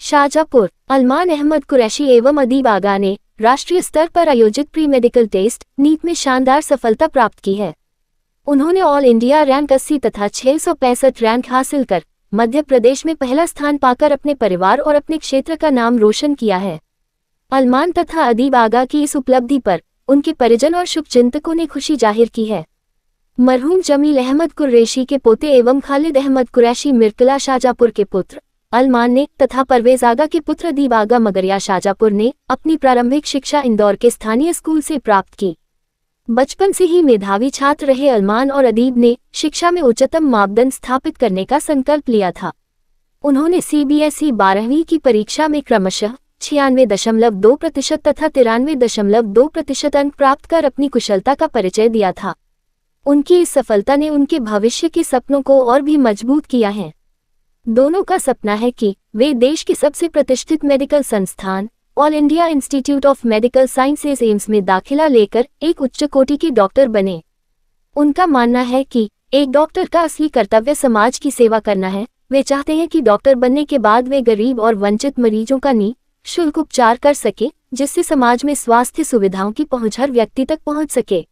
शाजापुर। अलमान अहमद कुरैशी एवं अदीब आगा ने राष्ट्रीय स्तर पर आयोजित प्री मेडिकल टेस्ट नीट में शानदार सफलता प्राप्त की है। उन्होंने ऑल इंडिया रैंक 80 तथा 665 रैंक हासिल कर मध्य प्रदेश में पहला स्थान पाकर अपने परिवार और अपने क्षेत्र का नाम रोशन किया है। अलमान तथा अदीब आगा की इस उपलब्धि पर उनके परिजन और शुभचिंतकों ने खुशी जाहिर की है। मरहूम जमील अहमद कुरैशी के पोते एवं खालिद अहमद कुरैशी मिर्कला शाजापुर के पुत्र अलमान ने तथा परवेज आगा के पुत्र अदीब आगा मगरिया शाजापुर ने अपनी प्रारंभिक शिक्षा इंदौर के स्थानीय स्कूल से प्राप्त की। बचपन से ही मेधावी छात्र रहे अलमान और अदीब ने शिक्षा में उच्चतम मापदंड स्थापित करने का संकल्प लिया था। उन्होंने CBSE 12वीं की परीक्षा में क्रमशः 96.2% तथा 93.2% अंक प्राप्त कर अपनी कुशलता का परिचय दिया था। उनकी इस सफलता ने उनके भविष्य के सपनों को और भी मजबूत किया है। दोनों का सपना है कि वे देश के सबसे प्रतिष्ठित मेडिकल संस्थान all India institute of medical sciences AIIMS में दाखिला लेकर एक उच्च कोटि के डॉक्टर बने। उनका मानना है कि एक डॉक्टर का असली कर्तव्य समाज की सेवा करना है। वे चाहते हैं कि डॉक्टर बनने के बाद वे गरीब और वंचित मरीजों का निःशुल्क उपचार कर सके, जिससे समाज में स्वास्थ्य सुविधाओं की पहुंच हर व्यक्ति तक पहुंच सके।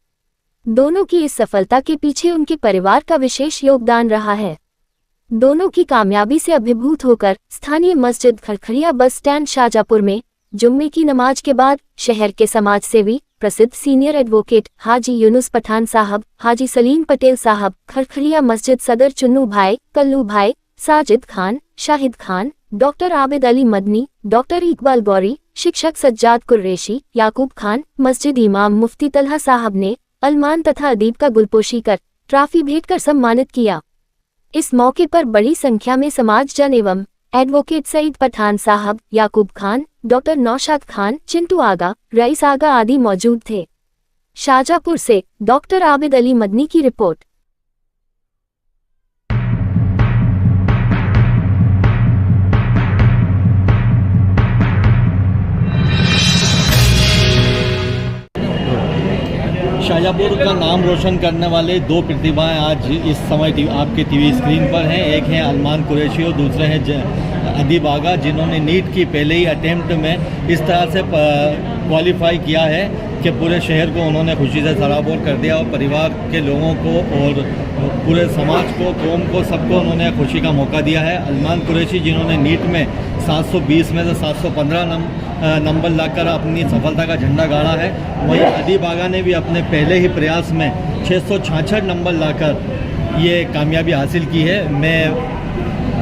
दोनों की इस सफलता के पीछे उनके परिवार का विशेष योगदान रहा है। दोनों की कामयाबी से अभिभूत होकर स्थानीय मस्जिद खरखरिया बस स्टैंड शाजापुर में जुम्मे की नमाज के बाद शहर के समाज सेवी प्रसिद्ध सीनियर एडवोकेट हाजी यूनुस पठान साहब, हाजी सलीम पटेल साहब, खरखरिया मस्जिद सदर चुन्नू भाई, कल्लू भाई, साजिद खान, शाहिद खान, डॉक्टर आबिद अली मदनी, डॉक्टर इकबाल गौरी, शिक्षक सज्जाद कुरैशी, याकूब खान, मस्जिद इमाम मुफ्ती तलहा साहब ने अलमान तथा अदीब का गुलपोशी कर ट्रॉफी भेंट कर सम्मानित किया। इस मौके पर बड़ी संख्या में समाजजन एवं एडवोकेट सईद पठान साहब, याकूब खान, डॉक्टर नौशाद खान, चिंटू आगा, रईस आगा आदि मौजूद थे। शाजापुर से डॉक्टर आबिद अली मदनी की रिपोर्ट। शाजापुर का नाम रोशन करने वाले दो प्रतिभाएं आज इस समय आपके टीवी स्क्रीन पर हैं। एक हैं अलमान कुरैशी और दूसरे हैं अदीब आगा, जिन्होंने नीट की पहले ही अटेम्प्ट में इस तरह से क्वालिफाई किया है कि पूरे शहर को उन्होंने खुशी से सराबोर कर दिया और परिवार के लोगों को और पूरे समाज को, कौम को, सबको उन्होंने खुशी का मौका दिया है। अलमान कुरैशी जिन्होंने नीट में 720 में से 715 नंबर लाकर अपनी सफलता का झंडा गाड़ा है, वहीं अदीब आगा ने भी अपने पहले ही प्रयास में 666 नंबर लाकर ये कामयाबी हासिल की है। मैं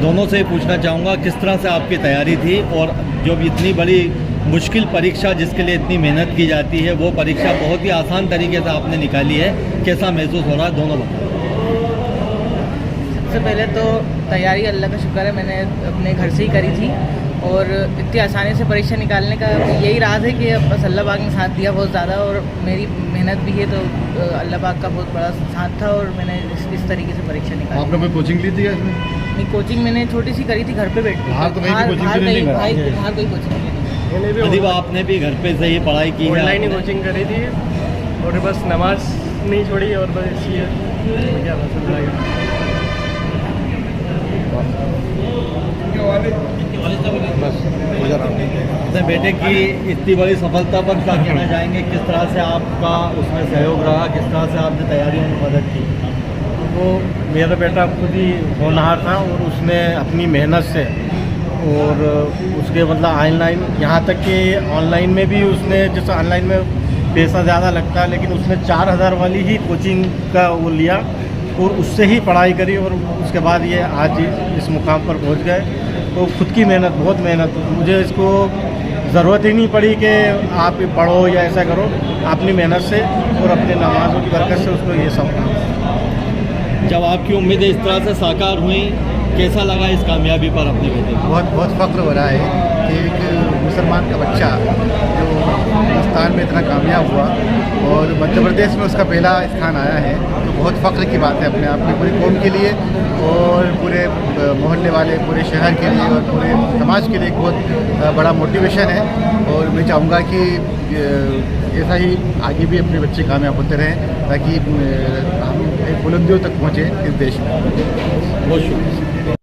दोनों से पूछना चाहूँगा किस तरह से आपकी तैयारी थी और जो इतनी बड़ी मुश्किल परीक्षा जिसके लिए इतनी मेहनत की जाती है वो परीक्षा बहुत ही आसान तरीके से आपने निकाली है, कैसा महसूस हो रहा है? दोनों बताओ। सबसे पहले तो तैयारी अल्लाह का शुक्र है मैंने अपने घर से ही करी थी और इतनी आसानी से परीक्षा निकालने का यही राज है कि बस अल्लाह पाक ने साथ दिया बहुत ज़्यादा और मेरी मेहनत भी है, तो अल्लाह पाक का बहुत बड़ा साथ था और मैंने इस तरीके से परीक्षा निकाली। आपने कोई कोचिंग ली थी इसमें? नहीं, कोचिंग मैंने छोटी सी करी थी घर पे बैठ के। बाहर कोई कोचिंग नहीं। अदीब आपने भी घर पे से ही पढ़ाई की है? ऑनलाइन ही कोचिंग करी थी और बस नमाज नहीं छोड़ी और बस इसलिए क्या अपने बेटे की इतनी बड़ी सफलता पर क्या कहना चाहेंगे? किस तरह से आपका उसमें सहयोग रहा, किस तरह से आपने तैयारियों में मदद की? वो मेरा बेटा खुद ही होनहार था और उसने अपनी मेहनत से और उसके मतलब ऑनलाइन, यहाँ तक कि ऑनलाइन में भी उसने, जैसे ऑनलाइन में पैसा ज़्यादा लगता है लेकिन उसने 4000 वाली ही कोचिंग का वो लिया और उससे ही पढ़ाई करी और उसके बाद ये आज इस मुकाम पर पहुँच गए। तो खुद की मेहनत, बहुत मेहनत, मुझे इसको ज़रूरत ही नहीं पड़ी कि आप पढ़ो या ऐसा करो, अपनी मेहनत से और अपने नमाज़ों की बरकत से उसको ये सब काम। जब आपकी उम्मीदें इस तरह से साकार हुई, कैसा लगा इस कामयाबी पर अपने बेटे? बहुत फ़ख्र हो रहा है कि एक मुसलमान का बच्चा जो हिंदुस्तान में इतना कामयाब हुआ और मध्य प्रदेश में उसका पहला स्थान आया है, तो बहुत फ़ख्र की बात है अपने आप में, पूरी कौम के लिए और पूरे मोहल्ले वाले, पूरे शहर के लिए और पूरे समाज के लिए एक बहुत बड़ा मोटिवेशन है। और मैं चाहूँगा कि ऐसा ही आगे भी अपने बच्चे कामयाब होते रहें ताकि हम एक बुलंदियों तक पहुँचें इस देश में। बहुत शुक्रिया।